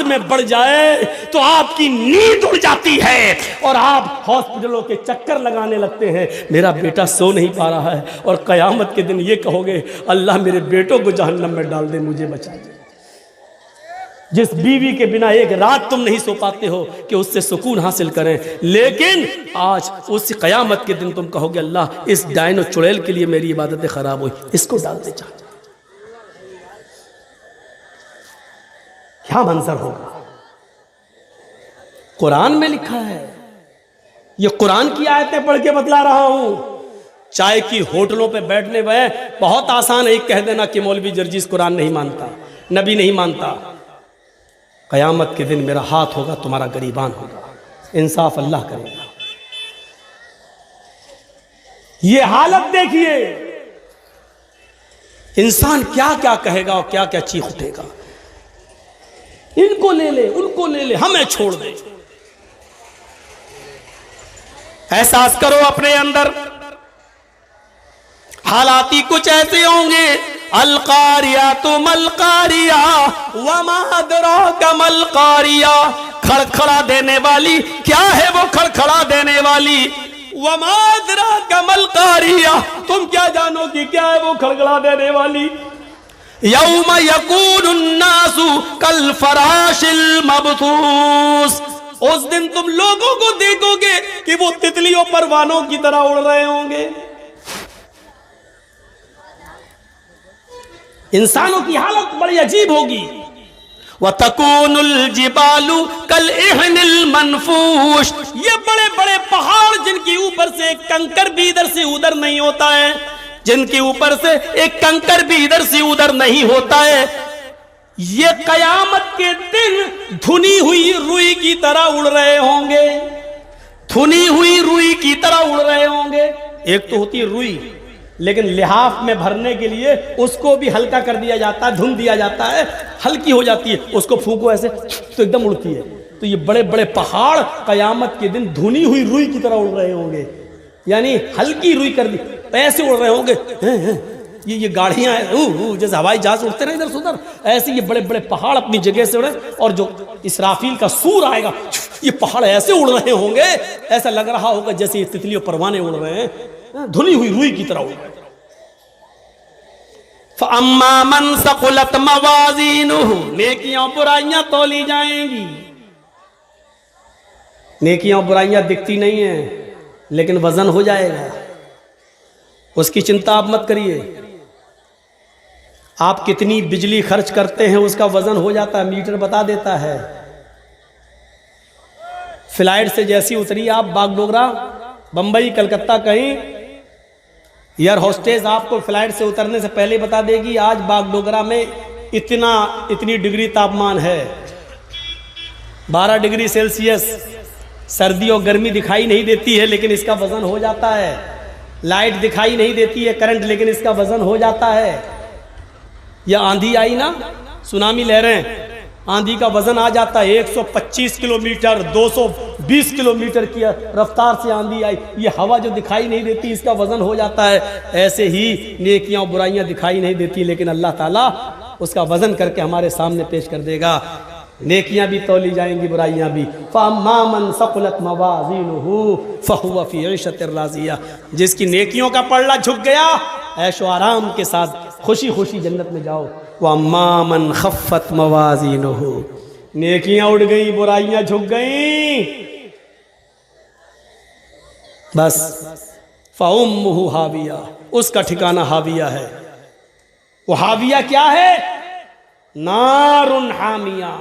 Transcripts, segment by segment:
میں بڑھ جائے تو آپ کی نیند اڑ جاتی ہے اور آپ ہاسپٹلوں کے چکر لگانے لگتے ہیں، میرا بیٹا سو نہیں پا رہا ہے، اور قیامت کے دن یہ کہو گے اللہ میرے بیٹوں کو جہنم میں ڈال دے، مجھے بچا دے۔ جس بیوی کے بنا ایک رات تم نہیں سو پاتے ہو کہ اس سے سکون حاصل کریں، لیکن آج اس قیامت کے دن تم کہو گے اللہ اس ڈائن و چڑیل کے لیے میری عبادتیں خراب ہوئی، اس کو ڈال دے جہنم۔ کیا منظر ہوگا؟ قرآن میں لکھا ہے، یہ قرآن کی آیتیں پڑھ کے بتلا رہا ہوں۔ چائے کی ہوٹلوں پہ بیٹھنے میں بہت آسان ہے ایک کہہ دینا کہ مولوی جرجیس قرآن نہیں مانتا، نبی نہیں مانتا۔ قیامت کے دن میرا ہاتھ ہوگا، تمہارا گریبان ہوگا، انصاف اللہ کرے گا۔ یہ حالت دیکھیے، انسان کیا کیا کہے گا اور کیا کیا چیخ اٹھے گا، ان کو لے لے ان کو لے لے، ہمیں چھوڑ دے۔ احساس کرو اپنے اندر، حالات ہی کچھ ایسے ہوں گے۔ القاریہ ملقاریہ وما ادراک ملقاریہ، کھڑکھڑا دینے والی کیا ہے وہ کھڑکھڑا دینے والی؟ وما ادراک ملقاریہ، تم کیا جانو کہ کیا ہے وہ کھڑکھڑا دینے والی؟ یوم یکون الناس کالفراش المبثوث، اس دن تم لوگوں کو دیکھو گے کہ وہ تتلیوں پروانوں کی طرح اڑ رہے ہوں گے۔ انسانوں کی حالت بڑی عجیب ہوگی۔ وَتَكُونُ الْجِبَالُ كَالْإِحْنِ الْمَنْفُوشِ، یہ بڑے بڑے پہاڑ جن کے اوپر سے ایک کنکر بھی ادھر سے ادھر نہیں ہوتا ہے، جن کے اوپر سے ایک کنکر بھی ادھر سے ادھر نہیں ہوتا ہے، یہ قیامت کے دن دھنی ہوئی روئی کی طرح اڑ رہے ہوں گے، دھنی ہوئی روئی کی طرح اڑ رہے ہوں گے۔ ایک تو ہوتی ہے روئی، لیکن لحاف میں بھرنے کے لیے اس کو بھی ہلکا کر دیا جاتا ہے، دھن دیا جاتا ہے، ہلکی ہو جاتی ہے، اس کو پھونکو ایسے تو ایک دم اڑتی ہے۔ تو یہ بڑے بڑے پہاڑ قیامت کے دن دھنی ہوئی روئی کی طرح اڑ رہے ہوں گے، یعنی ہلکی روئی کر دی، ایسے اڑ رہے ہوں گے۔ یہ گاڑیاں جیسے ہوائی جہاز اڑتے نا ادھر سے ادھر، ایسے یہ بڑے بڑے پہاڑ اپنی جگہ سے اڑے، اور جو اسرافیل کا سور آئے گا یہ پہاڑ ایسے اڑ رہے ہوں گے، ایسا لگ رہا ہوگا جیسے یہ تتلی و پروانے اڑ رہے ہیں، دھنی ہوئی روئی کی طرح اڑ رہے ہیں۔ فَأَمَّا مَنْ ثَقُلَتْ مَوَازِينُهُ، نیکیاں برائیاں تولی جائیں گی۔ نیکیاں برائیاں دکھتی نہیں ہیں لیکن وزن ہو جائے گا، اس کی چنتا آپ مت کریے۔ آپ کتنی بجلی خرچ کرتے ہیں اس کا وزن ہو جاتا ہے، میٹر بتا دیتا ہے۔ فلائٹ سے جیسی اتری آپ باغ ڈوگرا، بمبئی، کلکتہ کہیں، ایئر ہوسٹیس آپ کو فلائٹ سے اترنے سے پہلے بتا دے گی آج باغ ڈوگرا میں اتنی ڈگری تاپمان ہے، 12 ڈگری سیلسیس۔ سردی اور گرمی دکھائی نہیں دیتی ہے لیکن اس کا وزن ہو جاتا ہے، لائٹ دکھائی نہیں دیتی ہے کرنٹ، لیکن اس کا وزن ہو جاتا ہے۔ یا آندھی آئی نا، سونامی لہریں، آندھی کا وزن آ جاتا ہے 125 کلومیٹر، 220 کلومیٹر کی رفتار سے آندھی آئی، یہ ہوا جو دکھائی نہیں دیتی اس کا وزن ہو جاتا ہے۔ ایسے ہی نیکیاں اور برائیاں دکھائی نہیں دیتی لیکن اللہ تعالیٰ اس کا وزن کر کے ہمارے سامنے پیش کر دے گا۔ نیکیاں بھی تولی جائیں گی، برائیاں بھی۔ فَأَمَّا مَنْ ثَقُلَتْ مَوَازِينُهُ فَهُوَ فِي عِيشَةٍ رَاضِيَةٍ، جس کی نیکیوں کا پلڑا جھک گیا، عیش و آرام کے ساتھ خوشی خوشی جنت میں جاؤ۔ وَأَمَّا مَنْ خَفَّتْ مَوَازِينُهُ، نیکیاں اڑ گئیں، برائیاں جھک گئیں، بس فَأُمُّهُ ہاویہ، اس کا ٹھکانہ ہاویہ ہے۔ وہ ہاویہ کیا ہے؟ نار حامیہ،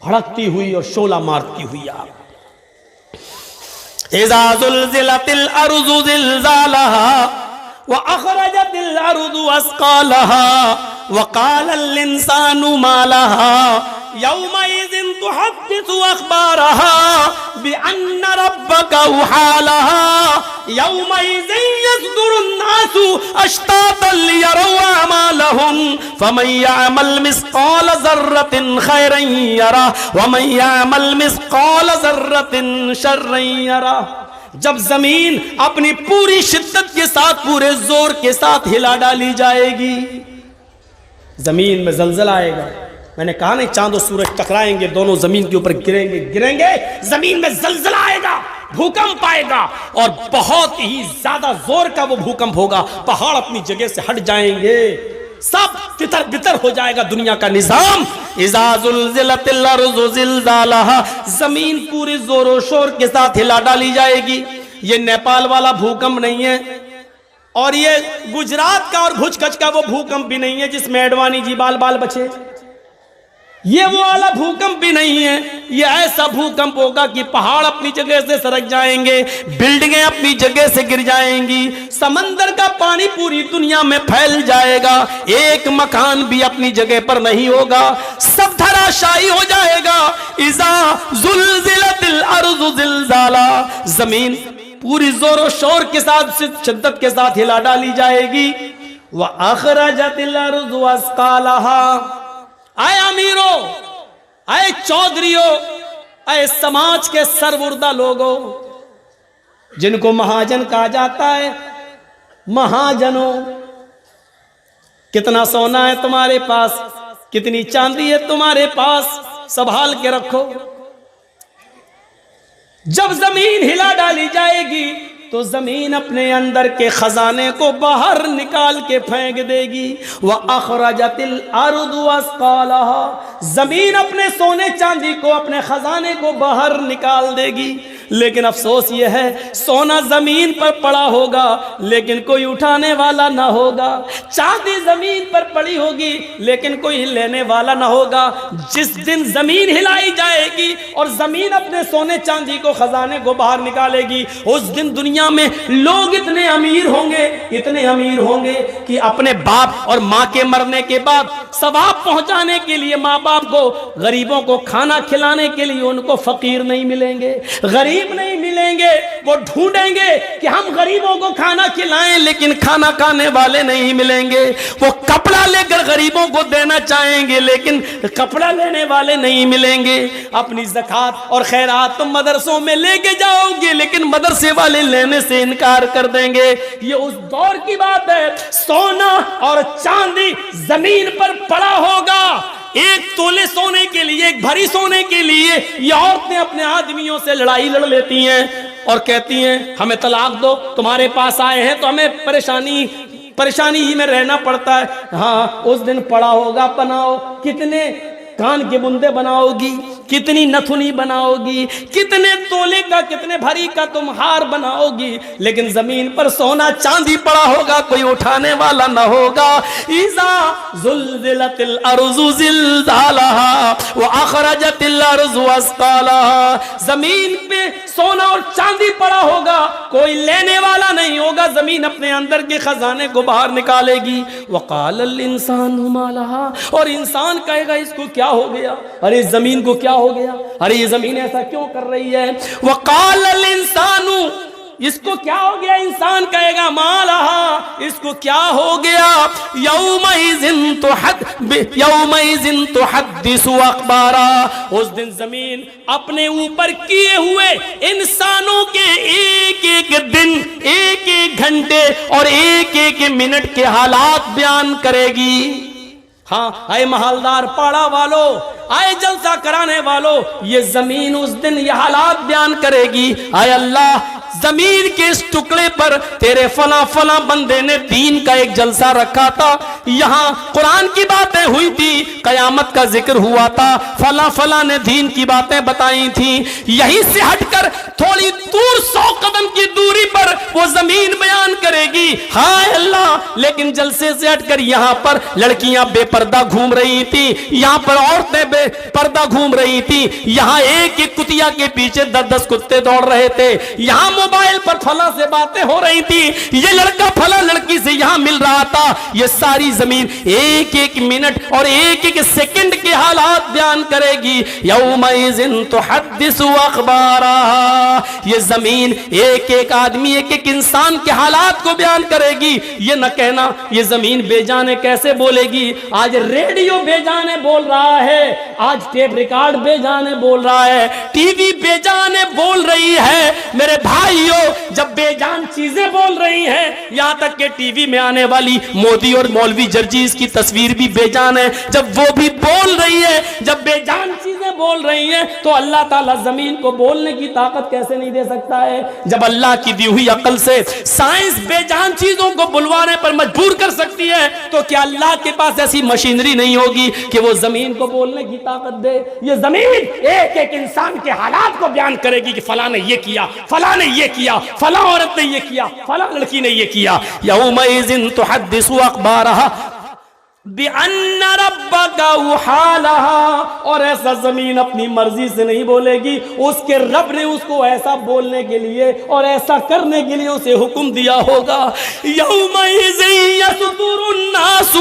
بھڑکتی ہوئی اور شعلہ مارتی ہوئی آگ۔ اذا زلزلت الارض زلزالها واخرجت الارض اثقالها وقال الانسان ما لها يومئذ تحدث اخبارها بان ربك اوحى لها يومئذ يصدر الناس اشتاتا ليروا اعمالهم فمن يعمل مثقال ذرة خيرا يره ومن يعمل مثقال ذرة شرا يره۔ جب زمین اپنی پوری شدت کے ساتھ، پورے زور کے ساتھ ہلا ڈالی جائے گی، زمین میں زلزلہ آئے گا، میں نے کہا نہیں چاند و سورج ٹکرائیں گے, دونوں زمین کے اوپر گریں گے, زمین میں زلزلہ آئے گا, بھوکمپ آئے گا, اور بہت ہی زیادہ زور کا وہ بھوکمپ ہوگا, پہاڑ اپنی جگہ سے ہٹ جائیں گے, سب تتر بتر ہو جائے گا دنیا کا نظام. اذا زلزلت الارض زلزالہا, زمین پوری زور و شور کے ساتھ ہلا ڈالی جائے گی. یہ نیپال والا بھوکمپ نہیں ہے, اور یہ گجرات کا اور بھج کچ کا وہ بھوکمپ بھی نہیں ہے جس میں ایڈوانی جی بال بال بچے. یہ وہ والا بھوکمپ بھی نہیں ہے, یہ ایسا بھوکمپ ہوگا کہ پہاڑ اپنی جگہ سے سرک جائیں گے, بلڈنگیں اپنی جگہ سے گر جائیں گی, سمندر کا پانی پوری دنیا میں پھیل جائے گا, ایک مکان بھی اپنی جگہ پر نہیں ہوگا, سب دھراشائی ہو جائے گا. اذا زلزلت الارض زلزالا, زمین پوری زور و شور کے ساتھ شدت کے ساتھ ہلا ڈالی جائے گی. وَأَخْرَجَتِ الْأَرْضُ أَثْقَالَهَا, اے امیروں, اے چودھریوں, اے سماج کے سربردہ لوگوں جن کو مہاجن کہا جاتا ہے, مہاجنوں, کتنا سونا ہے تمہارے پاس, کتنی چاندی ہے تمہارے پاس, سنبھال کے رکھو. جب زمین ہلا ڈالی جائے گی تو زمین اپنے اندر کے خزانے کو باہر نکال کے پھینک دے گی. وَأَخْرَجَتِ الْأَرْضُ أَثْقَالَهَا, زمین اپنے سونے چاندی کو, اپنے خزانے کو باہر نکال دے گی. لیکن افسوس یہ ہے, سونا زمین پر پڑا ہوگا لیکن کوئی اٹھانے والا نہ ہوگا, چاندی زمین پر پڑی ہوگی لیکن کوئی لینے والا نہ ہوگا. جس دن زمین ہلائی جائے گی اور زمین اپنے سونے چاندی کو, خزانے کو باہر نکالے گی, اس دن دنیا میں لوگ اتنے امیر ہوں گے, اتنے امیر ہوں گے کہ اپنے باپ اور ماں کے مرنے کے بعد ثواب پہنچانے کے لیے ماں باپ کو, غریبوں کو کھانا کھلانے کے لیے ان کو فقیر نہیں ملیں گے, غریب نہیں ملیں گے. وہ ڈھونڈیں گے کہ ہم غریبوں کو کھانا کھلائیں لیکن کھانا کھانے والے نہیں ملیں گے. وہ کپڑا لے کر غریبوں کو دینا چاہیں گے لیکن کپڑا لینے والے نہیں ملیں گے. اپنی زکوٰۃ اور خیرات تم مدرسوں میں لے کے جاؤ گے لیکن مدرسے والے لینے سے انکار کر دیں گے. یہ اس دور کی بات ہے, سونا اور چاندی زمین پر پڑا ہوگا. ایک تولے سونے کے لیے, ایک بھری سونے کے لیے یہ عورتیں اپنے آدمیوں سے لڑائی لڑ لیتی ہیں اور کہتی ہیں ہمیں طلاق دو, تمہارے پاس آئے ہیں تو ہمیں پریشانی ہی میں رہنا پڑتا ہے. ہاں اس دن پڑا ہوگا, بناؤ, کتنے کان کے بندے بناؤ گی, کتنی نتھنی بناؤ گی, کتنے تولے کا, کتنے بھری کا تم ہار بناؤ گی, لیکن زمین پر سونا چاندی پڑا ہوگا, کوئی اٹھانے والا نہ ہوگا. اذا زلزلت الارض زلزالها واخرجت الارض اثقالها, زمین پہ سونا اور چاندی پڑا ہوگا, کوئی لینے والا نہیں ہوگا, زمین اپنے اندر کے خزانے کو باہر نکالے گی. وقال الانسان ما لها, اور انسان کہے گا اس کو کیا ہو گیا, ارے زمین کو کیا ہو گیا, ارے یہ زمین ایسا کیوں کر رہی ہے. وقال الانسان, اس کو کیا ہو گیا, انسان کہے گا ما لها, اس کو کیا ہو گیا. یومئذ تحدث اخبارا, اس دن زمین اپنے اوپر کیے ہوئے انسانوں کے ایک ایک دن, ایک ایک گھنٹے اور ایک ایک منٹ کے حالات بیان کرے گی. ہاں اے محلدار پاڑا والو, اے جلسہ کرانے والو, یہ زمین اس دن یہ حالات بیان کرے گی. اے اللہ, زمین کے اس ٹکڑے پر تیرے فلاں فلاں بندے نے دین کا ایک جلسہ رکھا تھا, یہاں قرآن کی باتیں ہوئی تھی, قیامت کا ذکر ہوا تھا, فلاں فلاں نے دین کی باتیں بتائی تھیں. یہیں سے ہٹ کر تھوڑی دور 100 قدم کی دوری پر وہ زمین بیان کرے گی. ہائے اللہ, لیکن جلسے سے ہٹ کر یہاں پر لڑکیاں بے پردہ گھوم رہی تھی, یہاں پر عورتیں بے پردہ گھوم رہی تھی, یہاں ایک ایک کتیا کے پیچھے 10-10 کتے دوڑ رہے تھے, یہاں موبائل پر فلاں سے باتیں ہو رہی تھی, یہ لڑکا فلاں لڑکی سے یہاں مل رہا تھا. یہ ساری زمین ایک ایک منٹ اور ایک ایک سیکنڈ کے حالات بیان کرے گی. یومئذ تحدث اخبارا, یہ زمین ایک ایک آدمی, ایک ایک انسان کے حالات کو بیان کرے گی. یہ نہ کہنا یہ زمین بے جانے کیسے بولے گی, آج ریڈیو بے جانے بول رہا ہے, آج ٹیپ ریکارڈ بے جانے بول رہا ہے, ٹی وی بے جانے بول رہی ہے. میرے بھائی بھائیو جب بے جان چیزیں بول رہی ہیں، یہاں تک کہ ٹی وی میں آنے والی مودی اور مولوی جرجیز کی تصویر بھی بے جان ہے، جب وہ بھی بول رہی ہے، جب بے جان چیزیں بول رہی ہیں، تو اللہ تعالیٰ زمین کو بولنے کی طاقت کیسے نہیں دے سکتا ہے؟ جب اللہ کی دی ہوئی عقل سے سائنس بے جان چیزوں کو بلوانے پر مجبور کر سکتی ہے، تو کیا اللہ کے پاس ایسی مشینری نہیں ہوگی کہ وہ زمین کو بولنے کی طاقت دے؟ یہ زمین ایک ایک انسان کے حالات کو بیان کرے گی کہ فلاں نے یہ کیا، فلاں نے یہ کیا، فلاں عورت نے یہ کیا، فلاں لڑکی نے یہ کیا۔ یومئذ تحدث اخبارها بِأَنَّ رَبَّكَ أَوْحَىٰ، اور ایسا زمین اپنی مرضی سے نہیں بولے گی، اس کے رب نے اس کو ایسا بولنے کے لیے اور ایسا کرنے کے لیے اسے حکم دیا ہوگا۔ یومئذ یصدر الناس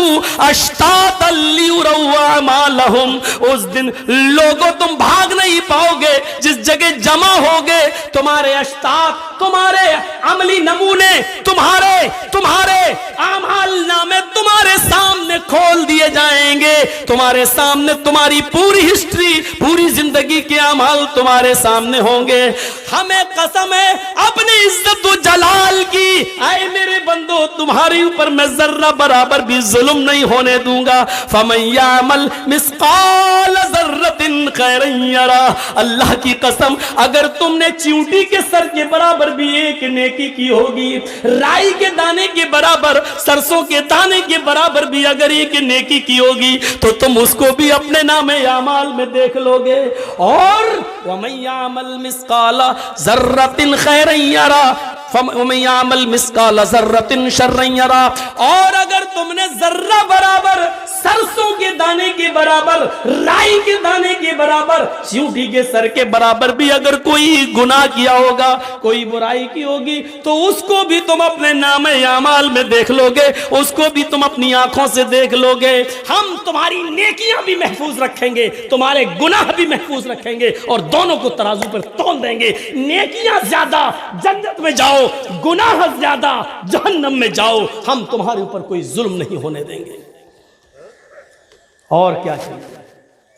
اشتاتا لیروا اعمالهم، اس دن لوگوں تم بھاگ نہیں پاؤ گے، جس جگہ جمع ہوگے تمہارے اشتات، تمہارے عملی نمونے، تمہارے اعمال نامے تمہارے سامنے کھول دیے جائیں گے، تمہارے سامنے تمہاری پوری ہسٹری، پوری زندگی کے اعمال تمہارے سامنے ہوں گے۔ ہمیں قسم ہے اپنی عزت و جلال کی، اے میرے بندو تمہاری اوپر میں ذرہ برابر بھی ظلم نہیں ہونے دوں گا۔ فَمَن يَعْمَلْ مِثْقَالَ ذَرَّةٍ خَيْرًا يَرَهُ، اللہ کی قسم اگر تم نے چیونٹی کے سر کے برابر بھی ایک نیکی کی ہوگی، رائی کے دانے کے برابر، سرسوں کے دانے کے برابر بھی اگر ایک نیکی کی ہوگی تو تم اس کو بھی اپنے نام اعمال میں دیکھ لو گے۔ اور وَمَن يَعْمَلْ مِثْقَالَ ذَرَّةٍ خَيْرًا يَرَهُ وَمَن يَعْمَلْ مِثْقَالَ ذَرَّةٍ شَرًّا يَرَهُ، اور اگر تم نے ذرہ برابر، سرسوں کے دانے کے برابر، رائی کے دانے کے برابر، چیونٹی کے سر کے برابر بھی اگر کوئی گناہ کیا ہوگا، کوئی برائی کی ہوگی، تو اس کو بھی تم اپنے نام اعمال میں دیکھ لو گے، اس کو بھی تم اپنی آنکھوں سے دیکھ لو گے۔ ہم تمہاری نیکیاں بھی محفوظ رکھیں گے، تمہارے گناہ بھی محفوظ رکھیں گے، اور دونوں کو ترازو پر تول دیں گے۔ نیکیاں زیادہ جنت میں جاؤ، گناہ زیادہ جہنم میں جاؤ، ہم تمہارے اوپر کوئی ظلم نہیں ہونے دیں گے۔ اور کیا چاہیے؟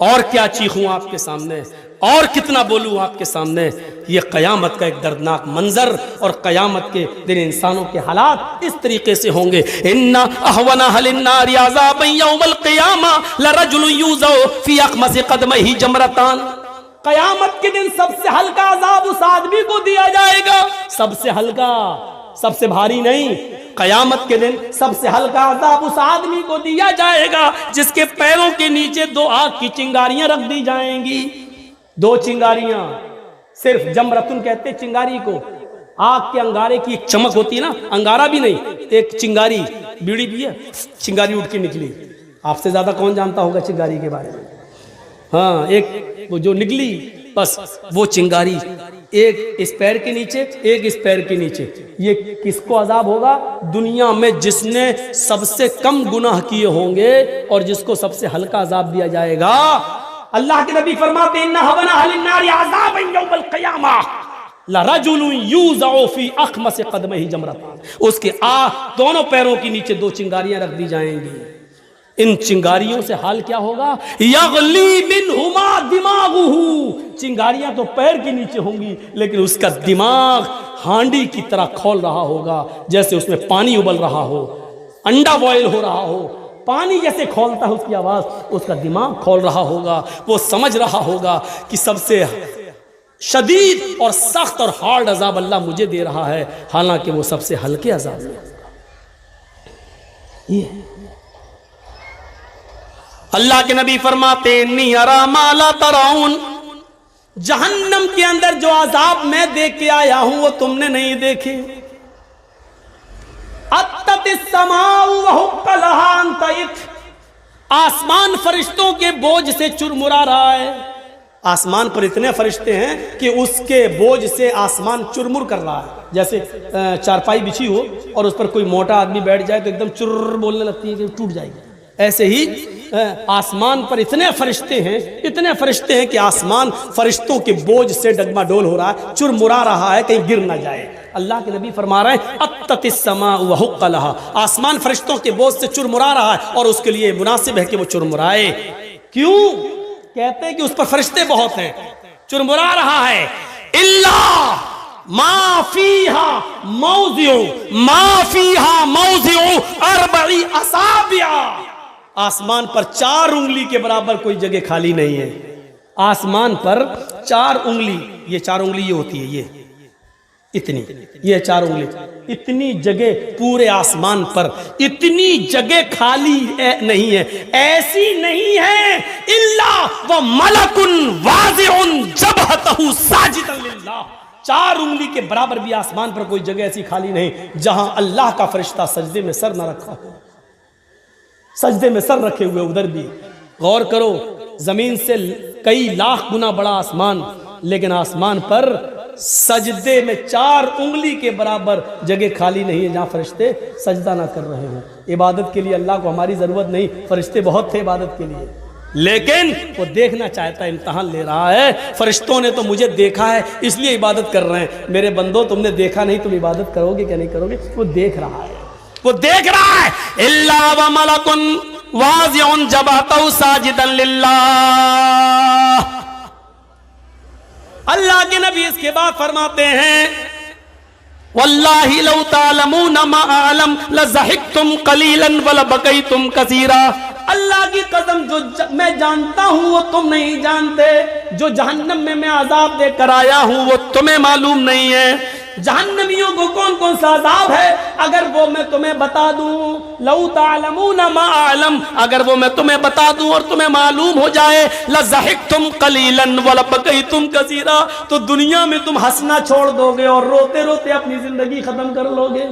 اور کیا چیخوں آپ کے سامنے؟ اور کتنا بولوں آپ کے سامنے؟ یہ قیامت کا ایک دردناک منظر، اور قیامت کے دن انسانوں کے حالات اس طریقے سے ہوں گے۔ ان اهون اهل النار عذابا يوم القيامه لرجل يوزع في اخمص قدمه جمرتان، قیامت کے دن سب سے ہلکا عذاب اس آدمی کو دیا جائے گا، سب سے ہلکا، سب سے بھاری نہیں، قیامت کے دن سب سے ہلکا عذاب اس آدمی کو دیا جائے گا جس کے پیروں کے نیچے 2 آگ کی چنگاریاں رکھ دی جائیں گی۔ 2 چنگاریاں، صرف جمرتن کہتے چنگاری کو، آگ کے انگارے کی ایک چمک ہوتی ہے نا، انگارہ بھی نہیں، ایک چنگاری، بیڑی بھی ہے، چنگاری اٹھ کے نکلی۔ آپ سے زیادہ کون جانتا ہوگا چنگاری کے بارے میں؟ ہاں، ایک وہ جو نکلی، بس وہ چنگاری، ایک اس پیر کے نیچے، ایک اس پیر کے نیچے۔ یہ کس کو عذاب ہوگا؟ دنیا میں جس نے سب سے کم گناہ کیے ہوں گے اور جس کو سب سے ہلکا عذاب دیا جائے گا۔ اللہ کے نبی فرماتے ہیں ان اهون اهل النار عذابا يوم القيامه لرجل يوزع في اخمص قدمه جمرتان، اس کے دونوں پیروں کے نیچے 2 چنگاریاں رکھ دی جائیں گی۔ ان چنگاریوں سے حال کیا ہوگا؟ یغلی منہما دماغہ، چنگاریاں تو پیر کے نیچے ہوں گی لیکن اس کا دماغ ہانڈی کی طرح کھول رہا ہوگا، جیسے اس میں پانی ابل رہا ہو، انڈا بوائل ہو رہا ہو، پانی جیسے کھولتا ہے اس کی آواز، اس کا دماغ کھول رہا ہوگا۔ وہ سمجھ رہا ہوگا کہ سب سے شدید اور سخت اور ہارڈ عذاب اللہ مجھے دے رہا ہے، حالانکہ وہ سب سے ہلکے عذاب میں ہوگا۔ یہ اللہ کے نبی فرماتے ہیں انی ارا ما لا ترون، جہنم کے اندر جو عذاب میں دیکھ کے آیا ہوں وہ تم نے نہیں دیکھے۔ اتت السماء وحق لها ان تئت، آسمان فرشتوں کے بوجھ سے چرمرا رہا ہے۔ آسمان پر اتنے فرشتے ہیں کہ اس کے بوجھ سے آسمان چرمر کر رہا ہے، جیسے چارپائی بچھی ہو اور اس پر کوئی موٹا آدمی بیٹھ جائے تو ایک دم چر بولنے لگتی ہے کہ ٹوٹ جائے گی۔ ایسے ہی آسمان پر اتنے فرشتے ہیں کہ آسمان فرشتوں کے بوجھ سے ڈگما ڈول ہو رہا ہے، چرمرا رہا ہے کہیں گر نہ جائے۔ اللہ کے نبی فرما رہے ہیں اتت السماء وحق لها، آسمان فرشتوں کے بوجھ سے چرمرا رہا ہے اور اس کے لیے مناسب ہے کہ وہ چرمرائے۔ کیوں؟ کہتے ہیں کہ اس پر فرشتے بہت ہیں، چرمرا رہا ہے۔ اللہ ما فیہا موضع اربعی اصابع، آسمان پر 4 انگلی کے برابر کوئی جگہ خالی نہیں ہے. آسمان پر 4 انگلی، یہ 4 انگلی یہ ہوتی ہے، یہ اتنی، یہ 4 انگلی، اتنی جگہ پورے آسمان پر اتنی جگہ خالی نہیں ہے، ایسی نہیں ہے الا وملک واضع جبہتہ ساجدا للہ. 4 انگلی کے برابر بھی آسمان پر کوئی جگہ ایسی خالی نہیں جہاں اللہ کا فرشتہ سجدے میں سر نہ رکھا ہو. سجدے میں سر رکھے ہوئے ادھر بھی. غور کرو، زمین سے کئی لاکھ گنا بڑا آسمان، لیکن آسمان پر سجدے میں 4 انگلی کے برابر جگہ خالی نہیں ہے جہاں فرشتے سجدہ نہ کر رہے ہوں. عبادت کے لیے اللہ کو ہماری ضرورت نہیں، فرشتے بہت تھے عبادت کے لیے، لیکن وہ دیکھنا چاہتا ہے، امتحان لے رہا ہے. فرشتوں نے تو مجھے دیکھا ہے اس لیے عبادت کر رہے ہیں، میرے بندو تم نے دیکھا نہیں، تم عبادت کرو گے کہ نہیں کرو گے؟ وہ دیکھ رہا ہے، وہ دیکھ رہا ہے. الا وملک واضع جبہتہ ساجدا للہ. اللہ کے نبی اس کے بعد فرماتے ہیں واللہ لو تعلمون ما اعلم لضحکتم قلیلا ولبکیتم کثیرا. اللہ کی قسم جو میں جانتا ہوں وہ تم نہیں جانتے، جو جہنم میں عذاب دے کر آیا ہوں وہ تمہیں معلوم نہیں ہے. جہنمیوں کو کون کون سا عذاب ہے اگر وہ میں تمہیں بتا دوں، لو تعلمون ما اعلم، اگر وہ میں تمہیں بتا دوں اور تمہیں معلوم ہو جائے، لضحکتم قلیلا ولبکیتم کثیرا، تو دنیا میں تم ہنسنا چھوڑ دو گے اور روتے روتے اپنی زندگی ختم کر لو گے.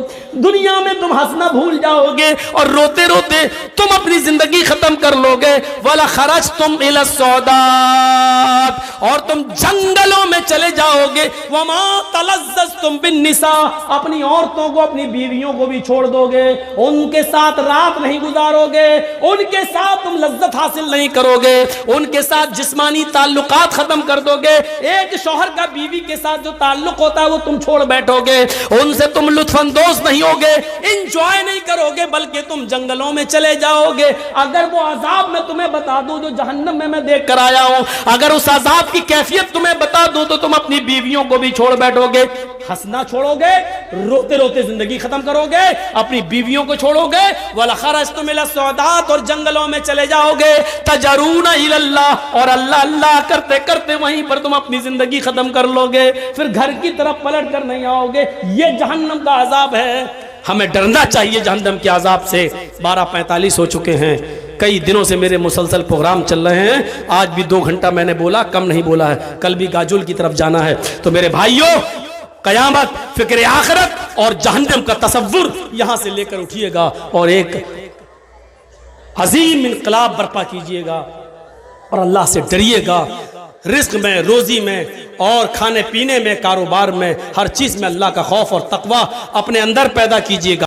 دنیا میں تم ہنسنا بھول جاؤ گے اور روتے روتے تم اپنی زندگی ختم کر لو گے. وَلَخَرَجْتُمْ إِلَى السُّعُودَاتِ، اور تم جنگلوں میں چلے جاؤ گے. وَمَا تَلَذَّذْتُمْ بِالنِّسَاءِ، اپنی عورتوں کو اپنی بیویوں کو بھی چھوڑ دو گے، ان کے ساتھ رات نہیں گزارو گے، ان کے ساتھ تم لذت حاصل نہیں کرو گے، ان کے ساتھ جسمانی تعلقات ختم کر دو گے. ایک شوہر کا بیوی کے ساتھ جو تعلق ہوتا ہے وہ تم چھوڑ بیٹھو گے، ان سے تم لطف اندوز نہیں ہوگے، انجوائے نہیں کرو گے، بلکہ تم جنگلوں میں چلے جاؤ گے. اگر وہ عذاب میں تمہیں بتا دوں جو جہنم میں دیکھ کر آیا ہوں، اگر اس عذاب کی کیفیت تمہیں بتا دوں تو تم اپنی بیویوں کو بھی چھوڑ بیٹھو گے، ہنسنا چھوڑو گے، روتے روتے زندگی ختم کرو گے، اپنی بیویوں کو چھوڑو گے. وَلَخَرَجْتُمْ إِلَى السُّعُودَاتِ، اور جنگلوں میں چلے جاؤ گے. تَجَرُونَ إِلَى اللَّهِ، اور اللہ اللہ کرتے کرتے وہیں پر تم اپنی زندگی ختم کر لو گے، پھر گھر کی طرف پلٹ کر نہیں آؤ گے. یہ جہنم کا عذاب ہے. ہمیں ڈرنا چاہیے جہنم کے عذاب سے. 12:45 ہو چکے ہیں، کئی دنوں سے میرے مسلسل پروگرام چل رہے ہیں، آج بھی 2 گھنٹہ میں نے بولا، کم نہیں بولا ہے. کل بھی گاجول کی طرف جانا ہے. تو میرے بھائیوں، قیامت، فکر آخرت اور جہنم کا تصور یہاں سے لے کر اٹھیے گا اور ایک عظیم انقلاب برپا کیجئے گا اور اللہ سے ڈریے گا. رزق میں، روزی میں اور کھانے پینے میں، کاروبار میں، ہر چیز میں اللہ کا خوف اور تقوی اپنے اندر پیدا کیجئے گا.